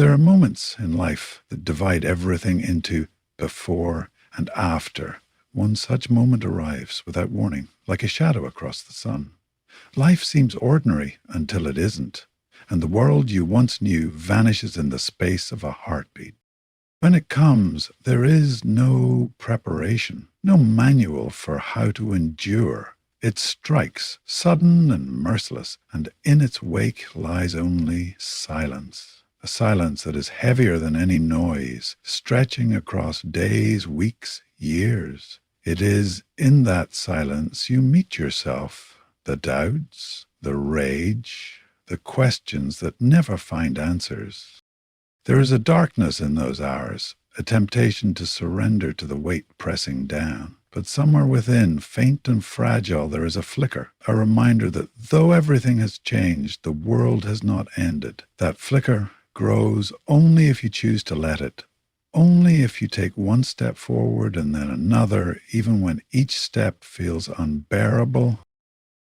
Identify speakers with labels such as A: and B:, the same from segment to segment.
A: there are moments in life that divide everything into before and after. One such moment arrives without warning, like a shadow across the sun. Life seems ordinary until it isn't, and the world you once knew vanishes in the space of a heartbeat. When it comes, there is no preparation, no manual for how to endure. It strikes, sudden and merciless, and in its wake lies only silence. A silence that is heavier than any noise, stretching across days, weeks, years. It is in that silence you meet yourself, the doubts, the rage, the questions that never find answers. There is a darkness in those hours, a temptation to surrender to the weight pressing down. But somewhere within, faint and fragile, there is a flicker, a reminder that though everything has changed, the world has not ended. That flicker grows only if you choose to let it. Only if you take one step forward and then another, even when each step feels unbearable.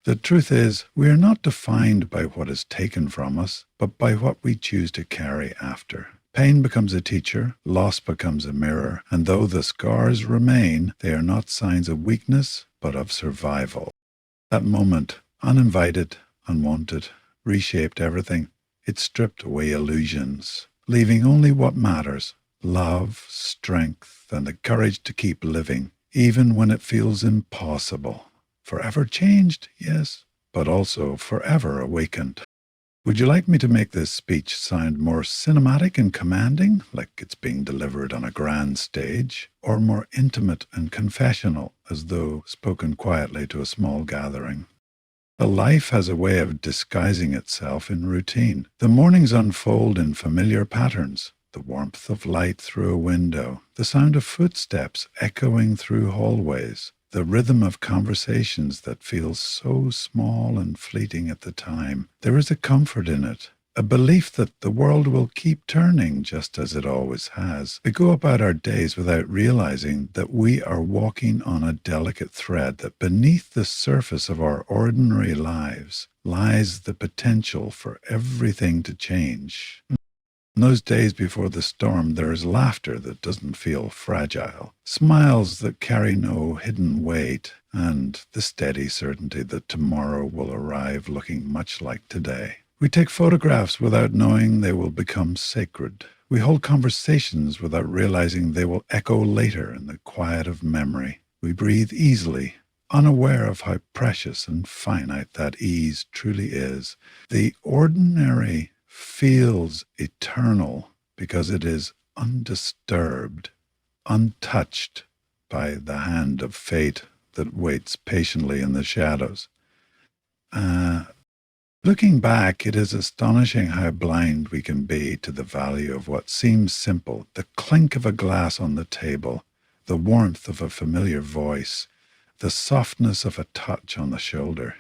A: The truth is, we are not defined by what is taken from us, but by what we choose to carry after. Pain becomes a teacher, loss becomes a mirror, and though the scars remain, they are not signs of weakness, but of survival. That moment, uninvited, unwanted, reshaped everything. It stripped away illusions, leaving only what matters: love, strength, and the courage to keep living, even when it feels impossible. Forever changed, yes, but also forever awakened. Would you like me to make this speech sound more cinematic and commanding, like it's being delivered on a grand stage, or more intimate and confessional, as though spoken quietly to a small gathering? Life has a way of disguising itself in routine. The mornings unfold in familiar patterns. The warmth of light through a window, the sound of footsteps echoing through hallways, the rhythm of conversations that feels so small and fleeting at the time. There is a comfort in it, a belief that the world will keep turning just as it always has. We go about our days without realizing that we are walking on a delicate thread, that beneath the surface of our ordinary lives lies the potential for everything to change. In those days before the storm, there is laughter that doesn't feel fragile, smiles that carry no hidden weight, and the steady certainty that tomorrow will arrive looking much like today. We take photographs without knowing they will become sacred. We hold conversations without realizing they will echo later in the quiet of memory. We breathe easily, unaware of how precious and finite that ease truly is. The ordinary feels eternal because it is undisturbed, untouched by the hand of fate that waits patiently in the shadows. Looking back, it is astonishing how blind we can be to the value of what seems simple: the clink of a glass on the table, the warmth of a familiar voice, the softness of a touch on the shoulder.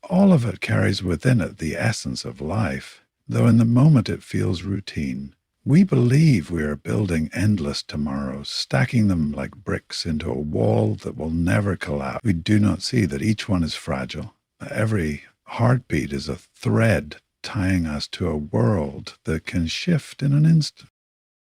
A: All of it carries within it the essence of life, though in the moment it feels routine. We believe we are building endless tomorrows, stacking them like bricks into a wall that will never collapse. We do not see that each one is fragile. Every heartbeat is a thread tying us to a world that can shift in an instant.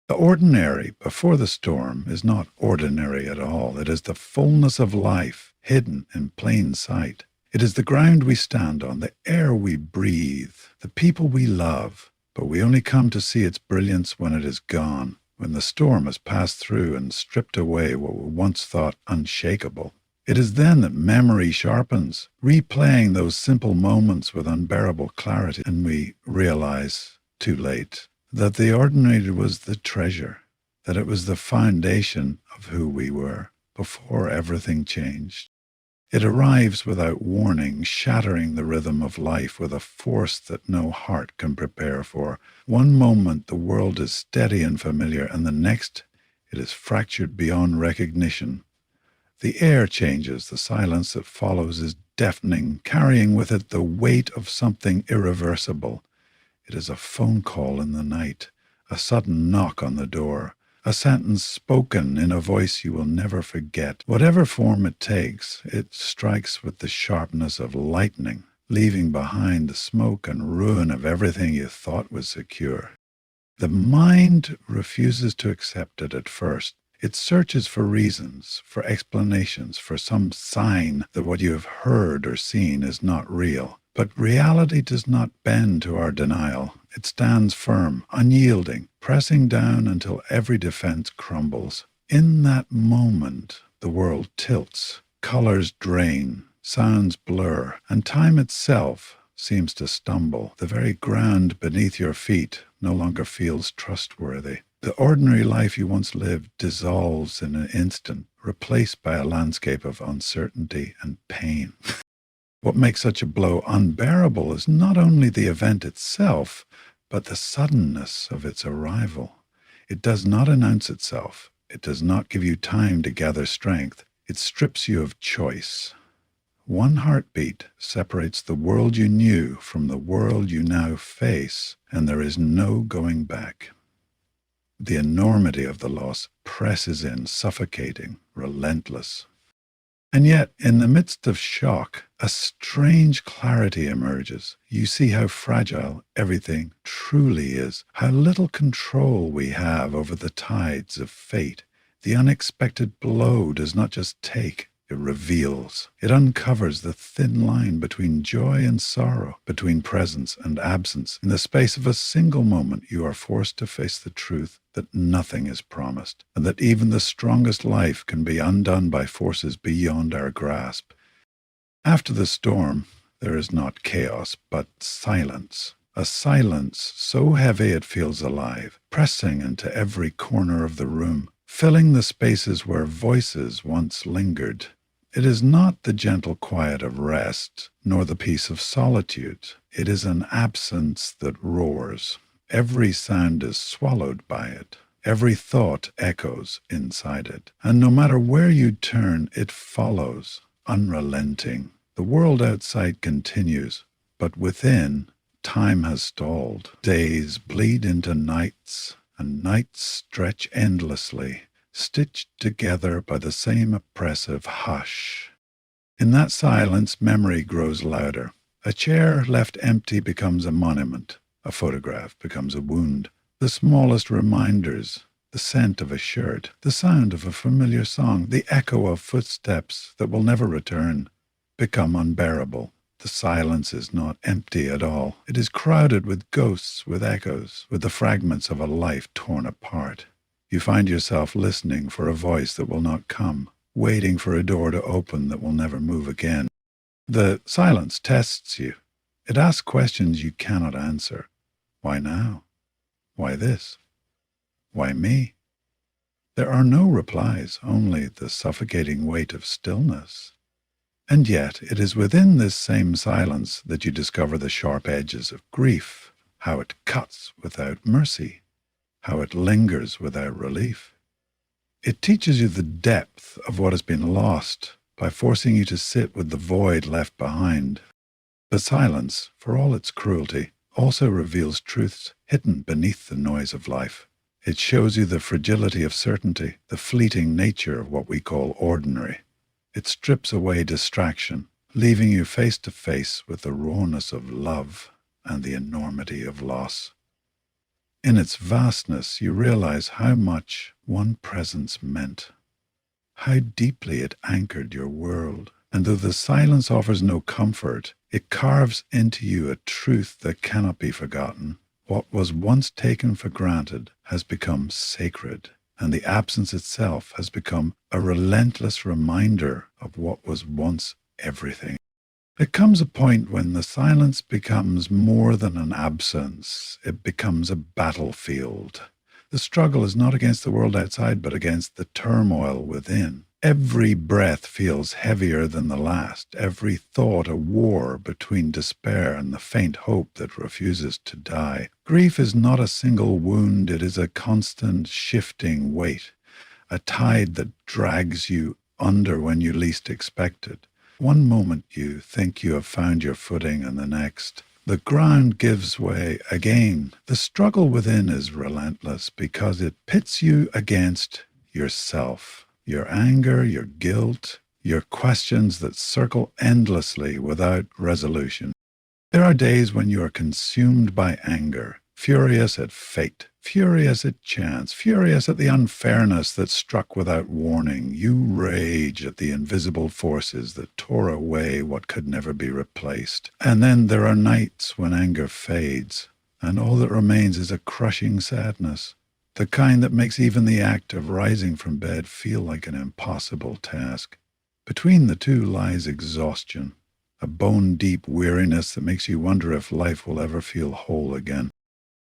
A: The ordinary before the storm is not ordinary at all. It is the fullness of life hidden in plain sight. It is the ground we stand on, the air we breathe, the people we love. But we only come to see its brilliance when it is gone, when the storm has passed through and stripped away what we once thought unshakable. It is then that memory sharpens, replaying those simple moments with unbearable clarity, and we realize, too late, that the ordinary was the treasure, that it was the foundation of who we were before everything changed. It arrives without warning, shattering the rhythm of life with a force that no heart can prepare for. One moment the world is steady and familiar, and the next it is fractured beyond recognition. The air changes, the silence that follows is deafening, carrying with it the weight of something irreversible. It is a phone call in the night, a sudden knock on the door, a sentence spoken in a voice you will never forget. Whatever form it takes, it strikes with the sharpness of lightning, leaving behind the smoke and ruin of everything you thought was secure. The mind refuses to accept it at first. It searches for reasons, for explanations, for some sign that what you have heard or seen is not real. But reality does not bend to our denial. It stands firm, unyielding, pressing down until every defense crumbles. In that moment, the world tilts, colors drain, sounds blur, and time itself seems to stumble. The very ground beneath your feet no longer feels trustworthy. The ordinary life you once lived dissolves in an instant, replaced by a landscape of uncertainty and pain. What makes such a blow unbearable is not only the event itself, but the suddenness of its arrival. It does not announce itself. It does not give you time to gather strength. It strips you of choice. One heartbeat separates the world you knew from the world you now face, and there is no going back. The enormity of the loss presses in, suffocating, relentless. And yet, in the midst of shock, a strange clarity emerges. You see how fragile everything truly is, how little control we have over the tides of fate. The unexpected blow does not just take, it reveals. It uncovers the thin line between joy and sorrow, between presence and absence. In the space of a single moment, you are forced to face the truth that nothing is promised, and that even the strongest life can be undone by forces beyond our grasp. After the storm, there is not chaos, but silence. A silence so heavy it feels alive, pressing into every corner of the room, filling the spaces where voices once lingered. It is not the gentle quiet of rest, nor the peace of solitude. It is an absence that roars. Every sound is swallowed by it. Every thought echoes inside it. And no matter where you turn, it follows, unrelenting. The world outside continues, but within, time has stalled. Days bleed into nights, and nights stretch endlessly, stitched together by the same oppressive hush. In that silence, memory grows louder. A chair left empty becomes a monument. A photograph becomes a wound. The smallest reminders, the scent of a shirt, the sound of a familiar song, the echo of footsteps that will never return, become unbearable. The silence is not empty at all. It is crowded with ghosts, with echoes, with the fragments of a life torn apart. You find yourself listening for a voice that will not come, waiting for a door to open that will never move again. The silence tests you. It asks questions you cannot answer. Why now? Why this? Why me? There are no replies, only the suffocating weight of stillness. And yet it is within this same silence that you discover the sharp edges of grief, how it cuts without mercy, how it lingers without relief. It teaches you the depth of what has been lost by forcing you to sit with the void left behind. The silence, for all its cruelty, also reveals truths hidden beneath the noise of life. It shows you the fragility of certainty, the fleeting nature of what we call ordinary. It strips away distraction, leaving you face to face with the rawness of love and the enormity of loss. In its vastness, you realize how much one presence meant, how deeply it anchored your world. And though the silence offers no comfort, it carves into you a truth that cannot be forgotten. What was once taken for granted has become sacred, and the absence itself has become a relentless reminder of what was once everything. There comes a point when the silence becomes more than an absence. It becomes a battlefield. The struggle is not against the world outside, but against the turmoil within. Every breath feels heavier than the last, every thought a war between despair and the faint hope that refuses to die. Grief is not a single wound, it is a constant shifting weight, a tide that drags you under when you least expect it. One moment you think you have found your footing, and the next, the ground gives way again. The struggle within is relentless because it pits you against yourself. Your anger, your guilt, your questions that circle endlessly without resolution. There are days when you are consumed by anger, furious at fate, furious at chance, furious at the unfairness that struck without warning. You rage at the invisible forces that tore away what could never be replaced. And then there are nights when anger fades, and all that remains is a crushing sadness, the kind that makes even the act of rising from bed feel like an impossible task. Between the two lies exhaustion, a bone-deep weariness that makes you wonder if life will ever feel whole again.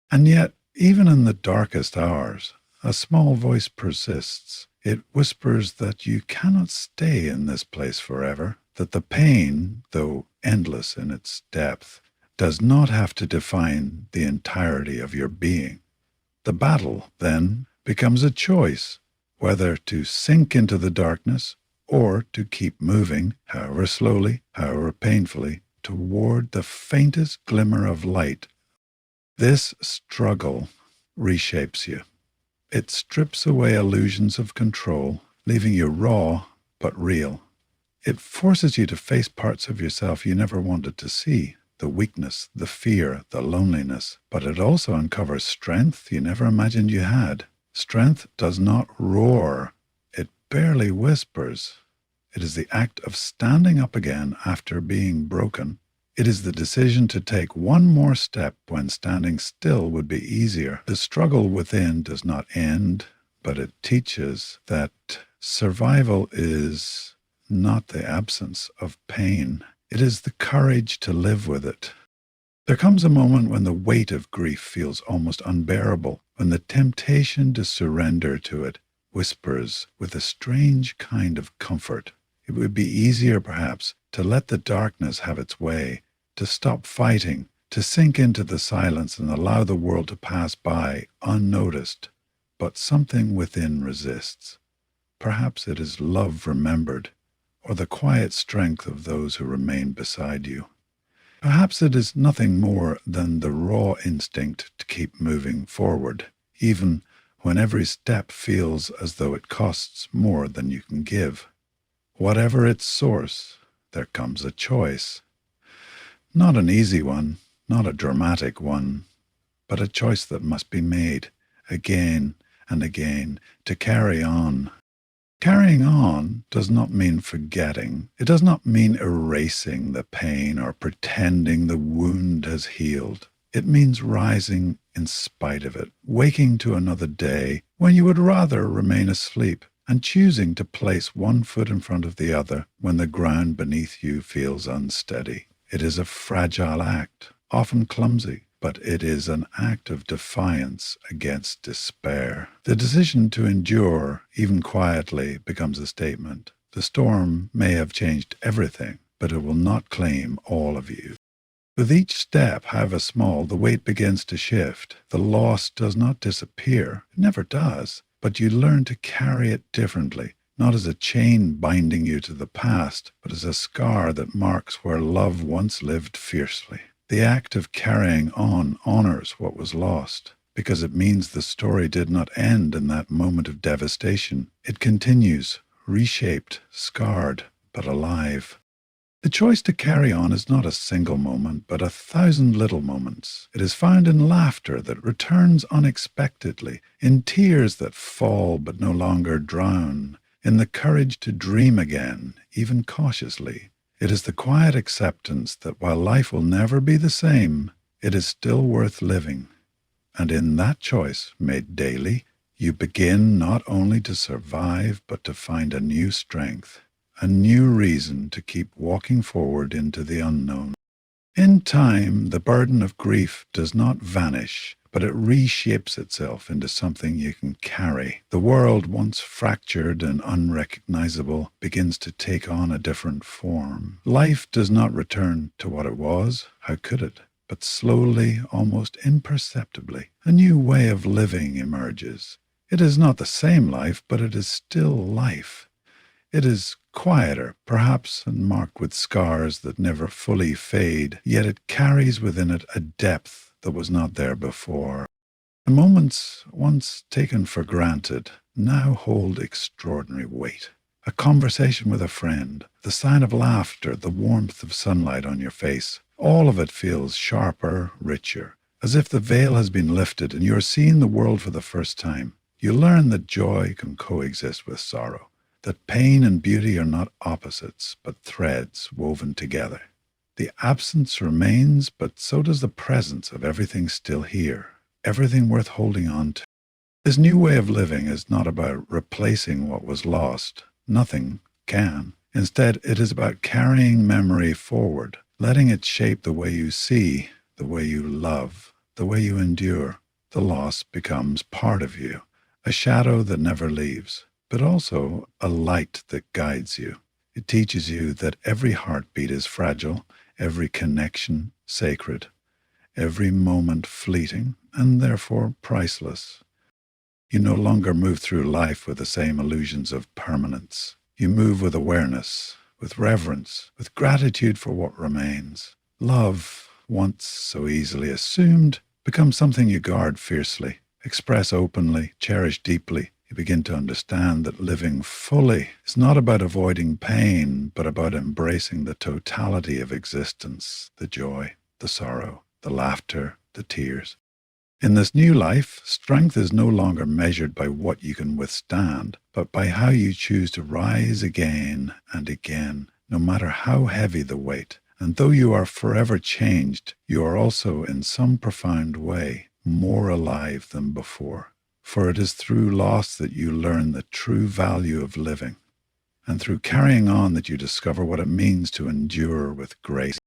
A: And yet, even in the darkest hours, a small voice persists. It whispers that you cannot stay in this place forever, that the pain, though endless in its depth, does not have to define the entirety of your being. The battle, then, becomes a choice, whether to sink into the darkness or to keep moving, however slowly, however painfully, toward the faintest glimmer of light. This struggle reshapes you. It strips away illusions of control, leaving you raw but real. It forces you to face parts of yourself you never wanted to see, the weakness, the fear, the loneliness. But it also uncovers strength you never imagined you had. Strength does not roar. It barely whispers. It is the act of standing up again after being broken. It is the decision to take one more step when standing still would be easier. The struggle within does not end, but it teaches that survival is not the absence of pain. It is the courage to live with it. There comes a moment when the weight of grief feels almost unbearable, when the temptation to surrender to it whispers with a strange kind of comfort. It would be easier, perhaps, to let the darkness have its way, to stop fighting, to sink into the silence and allow the world to pass by unnoticed. But something within resists. Perhaps it is love remembered, or the quiet strength of those who remain beside you. Perhaps it is nothing more than the raw instinct to keep moving forward, even when every step feels as though it costs more than you can give. Whatever its source, there comes a choice. Not an easy one, not a dramatic one, but a choice that must be made again and again to carry on. Carrying on does not mean forgetting. It does not mean erasing the pain or pretending the wound has healed. It means rising in spite of it, waking to another day when you would rather remain asleep, and choosing to place one foot in front of the other when the ground beneath you feels unsteady. It is a fragile act, often clumsy, but it is an act of defiance against despair. The decision to endure, even quietly, becomes a statement. The storm may have changed everything, but it will not claim all of you. With each step, however small, the weight begins to shift. The loss does not disappear. It never does. But you learn to carry it differently, not as a chain binding you to the past, but as a scar that marks where love once lived fiercely. The act of carrying on honors what was lost, because it means the story did not end in that moment of devastation. It continues, reshaped, scarred, but alive. The choice to carry on is not a single moment, but 1,000 little moments. It is found in laughter that returns unexpectedly, in tears that fall but no longer drown, in the courage to dream again, even cautiously. It is the quiet acceptance that while life will never be the same, it is still worth living. And in that choice, made daily, you begin not only to survive, but to find a new strength, a new reason to keep walking forward into the unknown. In time, the burden of grief does not vanish, but it reshapes itself into something you can carry. The world, once fractured and unrecognizable, begins to take on a different form. Life does not return to what it was. How could it? But slowly, almost imperceptibly, a new way of living emerges. It is not the same life, but it is still life. It is quieter, perhaps, and marked with scars that never fully fade, yet it carries within it a depth that was not there before. The moments once taken for granted now hold extraordinary weight. A conversation with a friend, the sign of laughter, the warmth of sunlight on your face, all of it feels sharper, richer. As if the veil has been lifted and you're seeing the world for the first time, you learn that joy can coexist with sorrow, that pain and beauty are not opposites, but threads woven together. The absence remains, but so does the presence of everything still here, everything worth holding on to. This new way of living is not about replacing what was lost. Nothing can. Instead, it is about carrying memory forward, letting it shape the way you see, the way you love, the way you endure. The loss becomes part of you, a shadow that never leaves, but also a light that guides you. It teaches you that every heartbeat is fragile, every connection sacred, every moment fleeting, and therefore priceless. You no longer move through life with the same illusions of permanence. You move with awareness, with reverence, with gratitude for what remains. Love, once so easily assumed, becomes something you guard fiercely, express openly, cherish deeply. You begin to understand that living fully is not about avoiding pain, but about embracing the totality of existence, the joy, the sorrow, the laughter, the tears. In this new life, strength is no longer measured by what you can withstand, but by how you choose to rise again and again, no matter how heavy the weight. And though you are forever changed, you are also in some profound way more alive than before. For it is through loss that you learn the true value of living, and through carrying on that you discover what it means to endure with grace.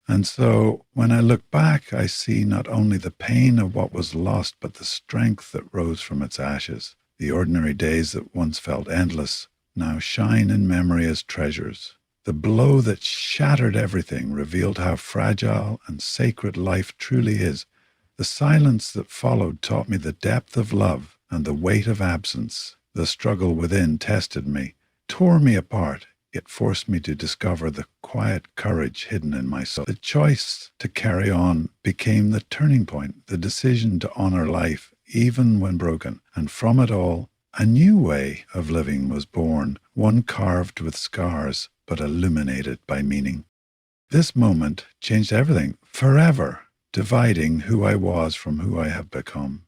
A: And so when I look back, I see not only the pain of what was lost, but the strength that rose from its ashes. The ordinary days that once felt endless now shine in memory as treasures. The blow that shattered everything revealed how fragile and sacred life truly is. The silence that followed taught me the depth of love and the weight of absence. The struggle within tested me, tore me apart. It forced me to discover the quiet courage hidden in my soul. The choice to carry on became the turning point, the decision to honor life even when broken. And from it all, a new way of living was born, one carved with scars, but illuminated by meaning. This moment changed everything, forever, dividing who I was from who I have become.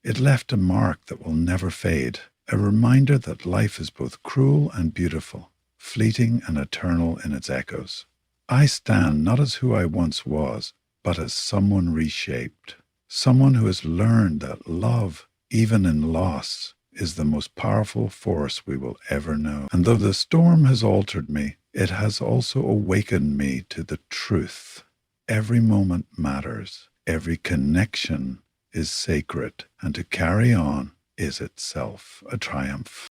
A: It left a mark that will never fade, a reminder that life is both cruel and beautiful, fleeting and eternal in its echoes. I stand not as who I once was, but as someone reshaped, someone who has learned that love, even in loss, is the most powerful force we will ever know. And though the storm has altered me, it has also awakened me to the truth. Every moment matters, every connection is sacred, and to carry on is itself a triumph.